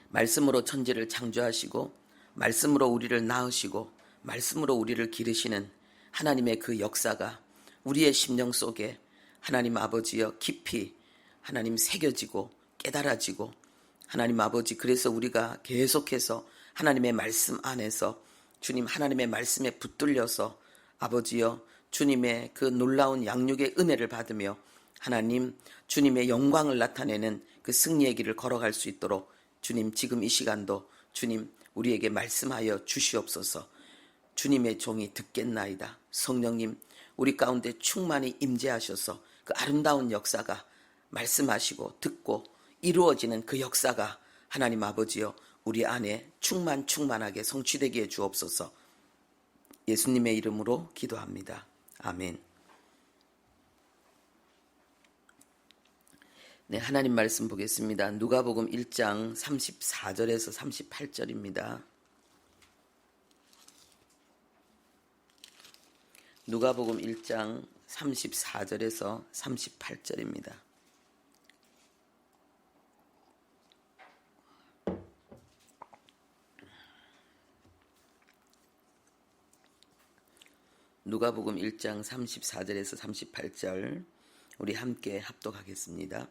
말씀으로 천지를 창조하시고 말씀으로 우리를 낳으시고 말씀으로 우리를 기르시는 하나님의 그 역사가 우리의 심령 속에 하나님 아버지여 깊이 하나님 새겨지고 깨달아지고 하나님 아버지 그래서 우리가 계속해서 하나님의 말씀 안에서 주님 하나님의 말씀에 붙들려서 아버지여 주님의 그 놀라운 양육의 은혜를 받으며 하나님 주님의 영광을 나타내는 그 승리의 길을 걸어갈 수 있도록 주님 지금 이 시간도 주님 우리에게 말씀하여 주시옵소서. 주님의 종이 듣겠나이다. 성령님 우리 가운데 충만히 임재하셔서 그 아름다운 역사가 말씀하시고 듣고 이루어지는 그 역사가 하나님 아버지여 우리 안에 충만하게 성취되게 해 주옵소서. 예수님의 이름으로 기도합니다. 아멘. 네, 하나님 말씀 보겠습니다. 누가복음 1장 34절에서 38절입니다. 누가복음 1장 34절에서 38절입니다. 누가복음 1장 34절에서 38절 우리 함께 합독하겠습니다.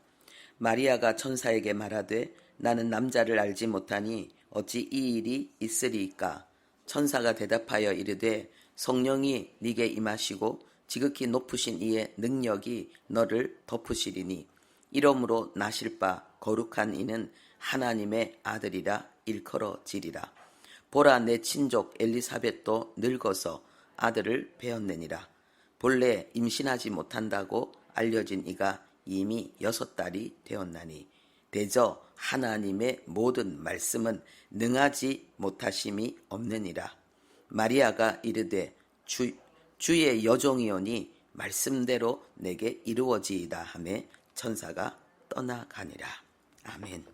마리아가 천사에게 말하되 나는 남자를 알지 못하니 어찌 이 일이 있으리이까. 천사가 대답하여 이르되 성령이 네게 임하시고 지극히 높으신 이의 능력이 너를 덮으시리니 이러므로 나실 바 거룩한 이는 하나님의 아들이라 일컬어지리라. 보라 내 친족 엘리사벳도 늙어서 아들을 배었느니라. 본래 임신하지 못한다고 알려진 이가 이미 6달이 되었나니 대저 하나님의 모든 말씀은 능하지 못하심이 없느니라. 마리아가 이르되 주의 여종이오니 말씀대로 내게 이루어지이다 하며 천사가 떠나가니라. 아멘.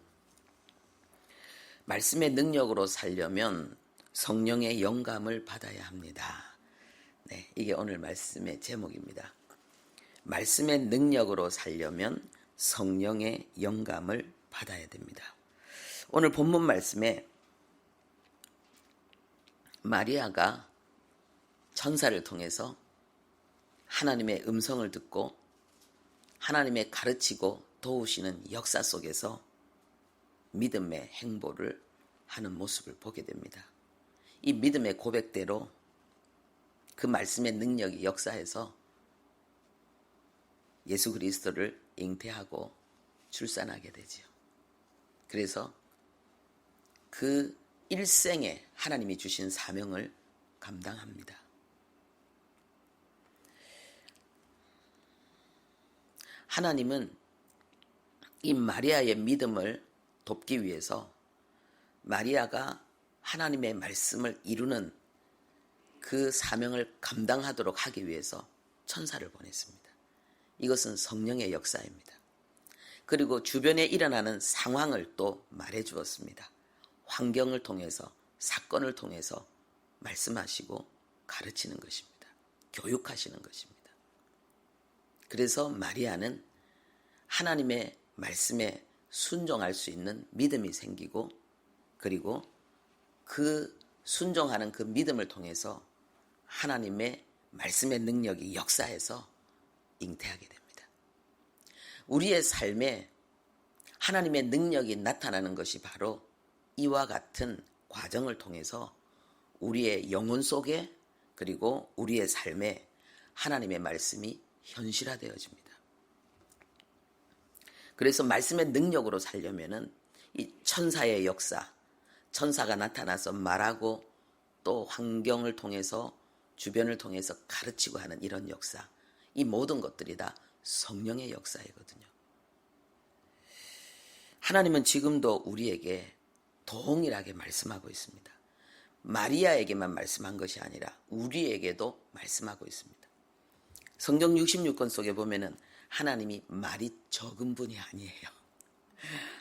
말씀의 능력으로 살려면 성령의 영감을 받아야 합니다. 네, 이게 오늘 말씀의 제목입니다. 말씀의 능력으로 살려면 성령의 영감을 받아야 됩니다. 오늘 본문 말씀에 마리아가 천사를 통해서 하나님의 음성을 듣고 하나님의 가르치고 도우시는 역사 속에서 믿음의 행보를 하는 모습을 보게 됩니다. 이 믿음의 고백대로 그 말씀의 능력이 역사해서 예수 그리스도를 잉태하고 출산하게 되지요. 그래서 그 일생에 하나님이 주신 사명을 감당합니다. 하나님은 이 마리아의 믿음을 돕기 위해서 마리아가 하나님의 말씀을 이루는 그 사명을 감당하도록 하기 위해서 천사를 보냈습니다. 이것은 성령의 역사입니다. 그리고 주변에 일어나는 상황을 또 말해 주었습니다. 환경을 통해서 사건을 통해서 말씀하시고 가르치는 것입니다. 교육하시는 것입니다. 그래서 마리아는 하나님의 말씀에 순종할 수 있는 믿음이 생기고 그리고 그 순종하는 그 믿음을 통해서 하나님의 말씀의 능력이 역사해서 잉태하게 됩니다. 우리의 삶에 하나님의 능력이 나타나는 것이 바로 이와 같은 과정을 통해서 우리의 영혼 속에 그리고 우리의 삶에 하나님의 말씀이 현실화되어집니다. 그래서 말씀의 능력으로 살려면은 이 천사의 역사, 천사가 나타나서 말하고 또 환경을 통해서 주변을 통해서 가르치고 하는 이런 역사, 이 모든 것들이 다 성령의 역사이거든요. 하나님은 지금도 우리에게 동일하게 말씀하고 있습니다. 마리아에게만 말씀한 것이 아니라 우리에게도 말씀하고 있습니다. 성경 66권 속에 보면은 하나님이 말이 적은 분이 아니에요.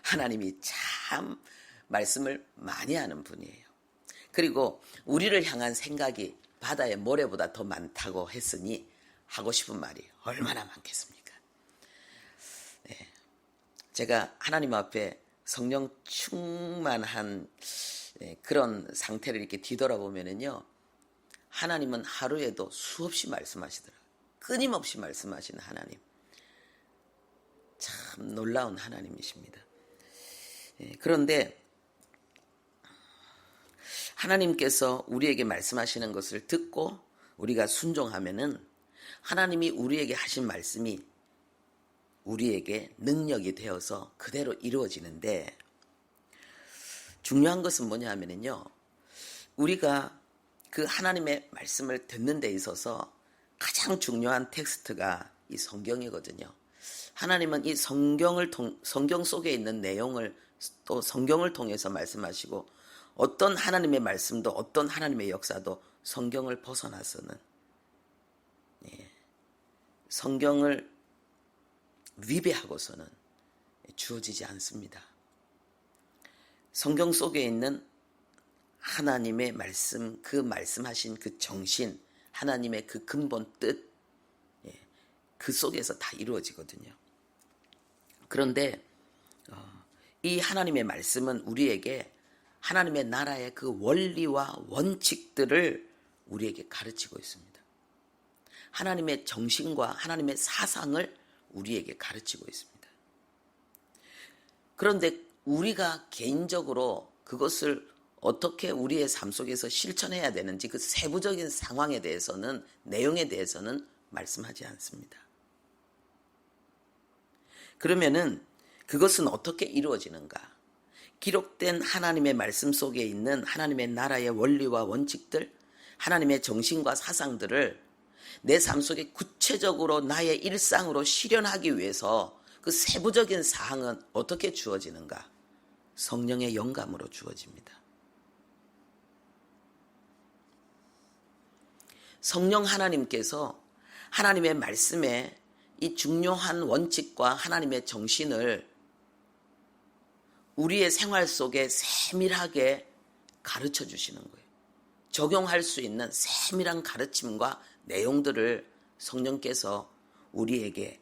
하나님이 참 말씀을 많이 하는 분이에요. 그리고 우리를 향한 생각이 바다의 모래보다 더 많다고 했으니 하고 싶은 말이 얼마나 많겠습니까? 네. 제가 하나님 앞에 성령 충만한 그런 상태를 이렇게 뒤돌아보면은요, 하나님은 하루에도 수없이 말씀하시더라고요. 끊임없이 말씀하시는 하나님. 참 놀라운 하나님이십니다. 그런데 하나님께서 우리에게 말씀하시는 것을 듣고 우리가 순종하면은 하나님이 우리에게 하신 말씀이 우리에게 능력이 되어서 그대로 이루어지는데, 중요한 것은 뭐냐 하면요, 우리가 그 하나님의 말씀을 듣는 데 있어서 가장 중요한 텍스트가 이 성경이거든요. 하나님은 이 성경 속에 있는 내용을 또 성경을 통해서 말씀하시고, 어떤 하나님의 말씀도 어떤 하나님의 역사도 성경을 벗어나서는, 성경을 위배하고서는 주어지지 않습니다. 성경 속에 있는 하나님의 말씀, 그 말씀하신 그 정신, 하나님의 그 근본 뜻, 그 속에서 다 이루어지거든요. 그런데 이 하나님의 말씀은 우리에게 하나님의 나라의 그 원리와 원칙들을 우리에게 가르치고 있습니다. 하나님의 정신과 하나님의 사상을 우리에게 가르치고 있습니다. 그런데 우리가 개인적으로 그것을 어떻게 우리의 삶 속에서 실천해야 되는지 그 세부적인 상황에 대해서는, 내용에 대해서는 말씀하지 않습니다. 그러면은 그것은 어떻게 이루어지는가? 기록된 하나님의 말씀 속에 있는 하나님의 나라의 원리와 원칙들, 하나님의 정신과 사상들을 내 삶 속에 구체적으로 나의 일상으로 실현하기 위해서 그 세부적인 사항은 어떻게 주어지는가? 성령의 영감으로 주어집니다. 성령 하나님께서 하나님의 말씀에 이 중요한 원칙과 하나님의 정신을 우리의 생활 속에 세밀하게 가르쳐 주시는 거예요. 적용할 수 있는 세밀한 가르침과 내용들을 성령께서 우리에게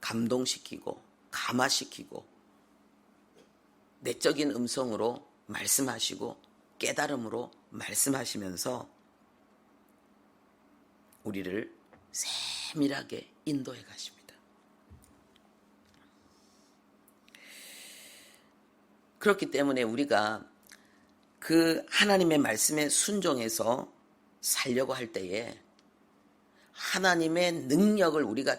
감동시키고 감화시키고 내적인 음성으로 말씀하시고 깨달음으로 말씀하시면서 우리를 세밀하게 인도해 가십니다. 그렇기 때문에 우리가 그 하나님의 말씀에 순종해서 살려고 할 때에 하나님의 능력을, 우리가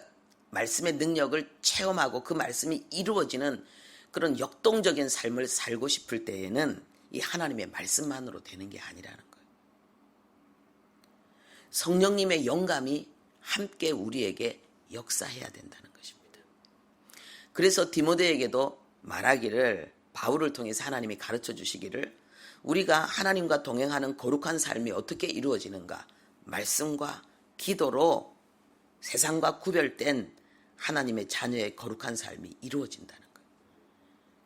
말씀의 능력을 체험하고 그 말씀이 이루어지는 그런 역동적인 삶을 살고 싶을 때에는 이 하나님의 말씀만으로 되는 게 아니라는 거예요. 성령님의 영감이 함께 우리에게 역사해야 된다는 것입니다. 그래서 디모데에게도 말하기를, 바울을 통해서 하나님이 가르쳐 주시기를, 우리가 하나님과 동행하는 거룩한 삶이 어떻게 이루어지는가? 말씀과 기도로 세상과 구별된 하나님의 자녀의 거룩한 삶이 이루어진다는 거예요.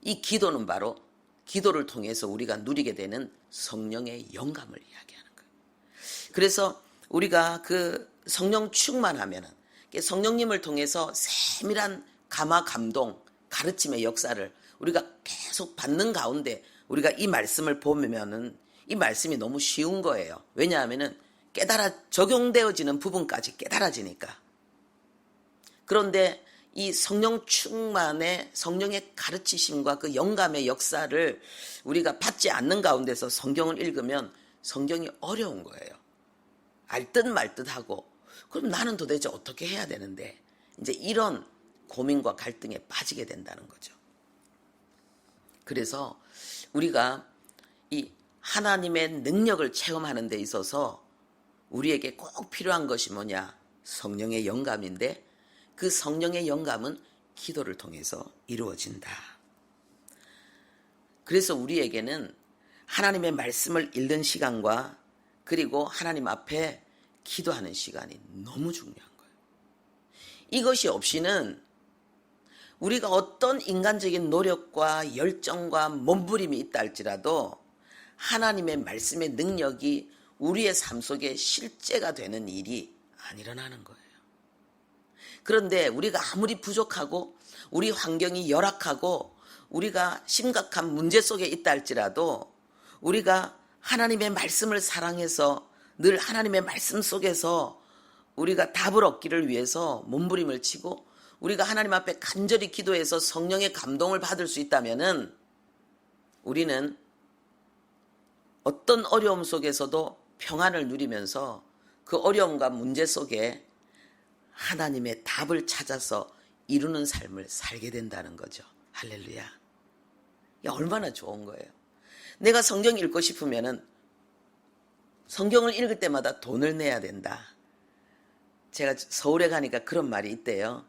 이 기도는 바로 기도를 통해서 우리가 누리게 되는 성령의 영감을 이야기하는 거예요. 그래서 우리가 그 성령 충만하면은, 성령님을 통해서 세밀한 감화, 감동, 가르침의 역사를 우리가 계속 받는 가운데 우리가 이 말씀을 보면은 이 말씀이 너무 쉬운 거예요. 왜냐하면은 적용되어지는 부분까지 깨달아지니까. 그런데 이 성령 충만의 성령의 가르치심과 그 영감의 역사를 우리가 받지 않는 가운데서 성경을 읽으면 성경이 어려운 거예요. 알 듯 말 듯하고, 그럼 나는 도대체 어떻게 해야 되는데, 이제 이런 고민과 갈등에 빠지게 된다는 거죠. 그래서 우리가 이 하나님의 능력을 체험하는 데 있어서 우리에게 꼭 필요한 것이 뭐냐? 성령의 영감인데, 그 성령의 영감은 기도를 통해서 이루어진다. 그래서 우리에게는 하나님의 말씀을 읽는 시간과 그리고 하나님 앞에 기도하는 시간이 너무 중요한 거예요. 이것이 없이는 우리가 어떤 인간적인 노력과 열정과 몸부림이 있다 할지라도 하나님의 말씀의 능력이 우리의 삶 속에 실제가 되는 일이 안 일어나는 거예요. 그런데 우리가 아무리 부족하고 우리 환경이 열악하고 우리가 심각한 문제 속에 있다 할지라도 우리가 하나님의 말씀을 사랑해서 늘 하나님의 말씀 속에서 우리가 답을 얻기를 위해서 몸부림을 치고 우리가 하나님 앞에 간절히 기도해서 성령의 감동을 받을 수 있다면은 우리는 어떤 어려움 속에서도 평안을 누리면서 그 어려움과 문제 속에 하나님의 답을 찾아서 이루는 삶을 살게 된다는 거죠. 할렐루야. 얼마나 좋은 거예요. 내가 성경 읽고 싶으면은 성경을 읽을 때마다 돈을 내야 된다. 제가 서울에 가니까 그런 말이 있대요.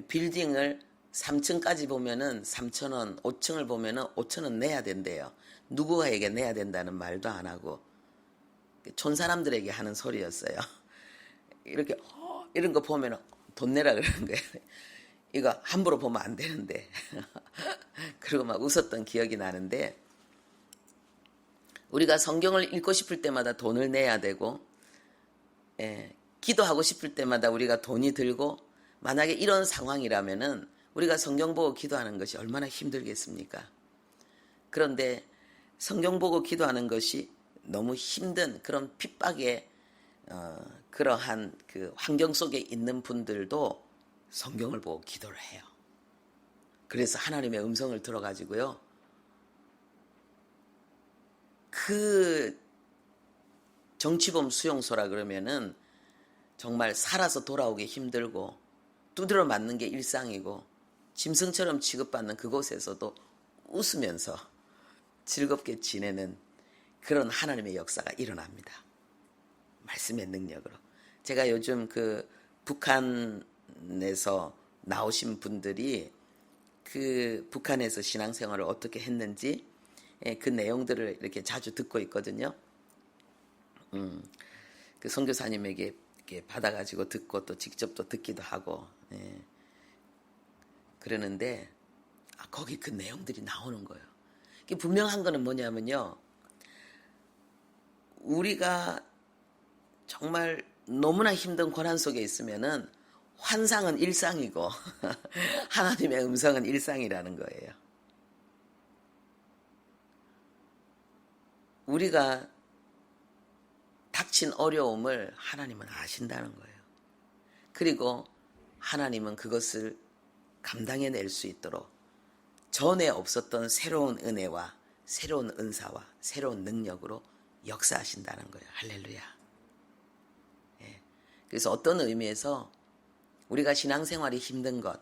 빌딩을 3층까지 보면은 3,000원, 5층을 보면은 5,000원 내야 된대요. 누구에게 내야 된다는 말도 안 하고 촌 사람들에게 하는 소리였어요. 이렇게 이런 거 보면은 돈 내라 그러는 거예요. 이거 함부로 보면 안 되는데. 그리고 막 웃었던 기억이 나는데 우리가 성경을 읽고 싶을 때마다 돈을 내야 되고 기도하고 싶을 때마다 우리가 돈이 들고 만약에 이런 상황이라면은 우리가 성경 보고 기도하는 것이 얼마나 힘들겠습니까? 그런데 성경 보고 기도하는 것이 너무 힘든 그런 핍박의 그러한 그 환경 속에 있는 분들도 성경을 보고 기도를 해요. 그래서 하나님의 음성을 들어가지고요. 그 정치범 수용소라 그러면은 정말 살아서 돌아오기 힘들고 두드려 맞는 게 일상이고 짐승처럼 취급받는 그곳에서도 웃으면서 즐겁게 지내는 그런 하나님의 역사가 일어납니다. 말씀의 능력으로. 제가 요즘 그 북한에서 나오신 분들이 그 북한에서 신앙생활을 어떻게 했는지 그 내용들을 이렇게 자주 듣고 있거든요. 그 선교사님에게 이렇게 받아가지고 듣고 또 직접 또 듣기도 하고 그러는데 거기 그 내용들이 나오는 거예요. 분명한 거는 뭐냐면요. 우리가 정말 너무나 힘든 고난 속에 있으면은 환상은 일상이고 하나님의 음성은 일상이라는 거예요. 우리가 닥친 어려움을 하나님은 아신다는 거예요. 그리고 하나님은 그것을 감당해낼 수 있도록 전에 없었던 새로운 은혜와 새로운 은사와 새로운 능력으로 역사하신다는 거예요. 할렐루야. 그래서 어떤 의미에서 우리가 신앙생활이 힘든 것,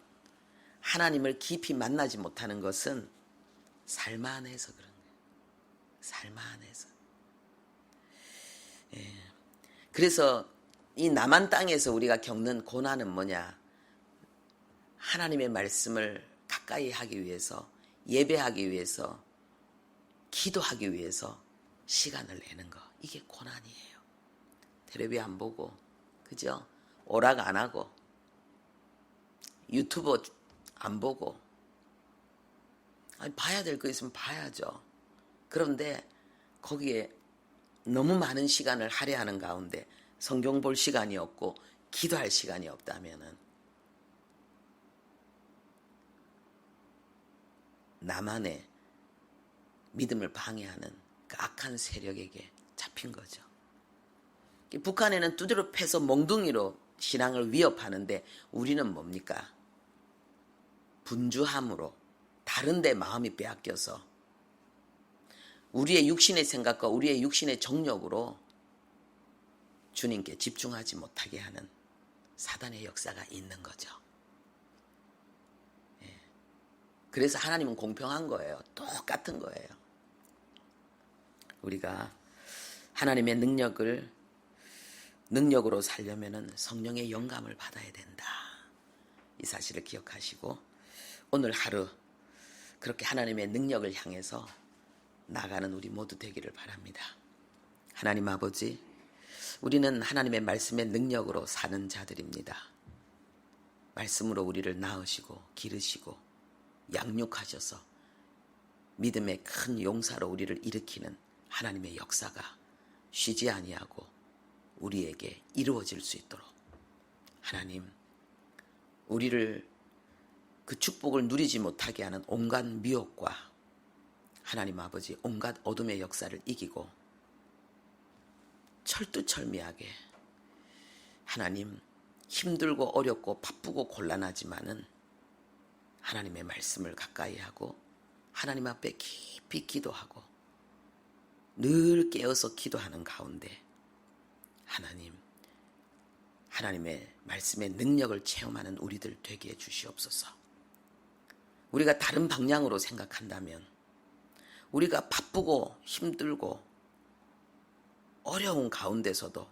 하나님을 깊이 만나지 못하는 것은 삶 안에서 그런 거예요. 삶 안에서. 그래서 이 남한 땅에서 우리가 겪는 고난은 뭐냐? 하나님의 말씀을 가까이 하기 위해서, 예배하기 위해서, 기도하기 위해서 시간을 내는 거. 이게 고난이에요. 텔레비 안 보고, 그죠? 오락 안 하고, 유튜브 안 보고, 아니, 봐야 될 거 있으면 봐야죠. 그런데 거기에 너무 많은 시간을 할애하는 가운데 성경 볼 시간이 없고 기도할 시간이 없다면은 나만의 믿음을 방해하는 그 악한 세력에게 잡힌 거죠. 북한에는 두드려 패서 몽둥이로 신앙을 위협하는데 우리는 뭡니까? 분주함으로 다른 데 마음이 빼앗겨서 우리의 육신의 생각과 우리의 육신의 정욕으로 주님께 집중하지 못하게 하는 사단의 역사가 있는 거죠. 그래서 하나님은 공평한 거예요. 똑같은 거예요. 우리가 하나님의 능력으로 살려면은 성령의 영감을 받아야 된다. 이 사실을 기억하시고 오늘 하루 그렇게 하나님의 능력을 향해서 나가는 우리 모두 되기를 바랍니다. 하나님 아버지, 우리는 하나님의 말씀의 능력으로 사는 자들입니다. 말씀으로 우리를 낳으시고 기르시고 양육하셔서 믿음의 큰 용사로 우리를 일으키는 하나님의 역사가 쉬지 아니하고 우리에게 이루어질 수 있도록 하나님, 우리를 그 축복을 누리지 못하게 하는 온갖 미혹과 하나님 아버지 온갖 어둠의 역사를 이기고 철두철미하게 하나님 힘들고 어렵고 바쁘고 곤란하지만은 하나님의 말씀을 가까이 하고 하나님 앞에 깊이 기도하고 늘 깨어서 기도하는 가운데 하나님의 말씀의 능력을 체험하는 우리들 되게 해 주시옵소서. 우리가 다른 방향으로 생각한다면 우리가 바쁘고 힘들고 어려운 가운데서도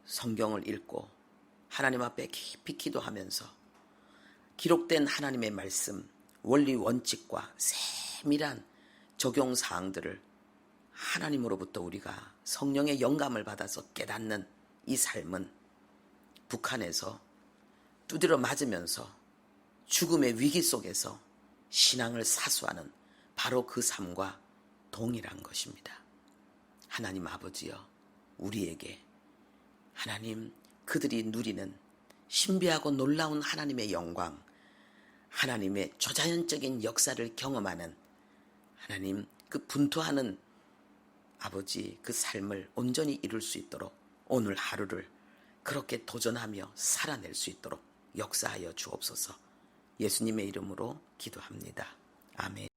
성경을 읽고 하나님 앞에 깊이 기도하면서 기록된 하나님의 말씀, 원리 원칙과 세밀한 적용 사항들을 하나님으로부터 우리가 성령의 영감을 받아서 깨닫는 이 삶은 북한에서 두드려 맞으면서 죽음의 위기 속에서 신앙을 사수하는 바로 그 삶과 동일한 것입니다. 하나님 아버지여, 우리에게 하나님 그들이 누리는 신비하고 놀라운 하나님의 영광, 하나님의 초자연적인 역사를 경험하는 하나님 그 분투하는 아버지 그 삶을 온전히 이룰 수 있도록 오늘 하루를 그렇게 도전하며 살아낼 수 있도록 역사하여 주옵소서. 예수님의 이름으로 기도합니다. 아멘.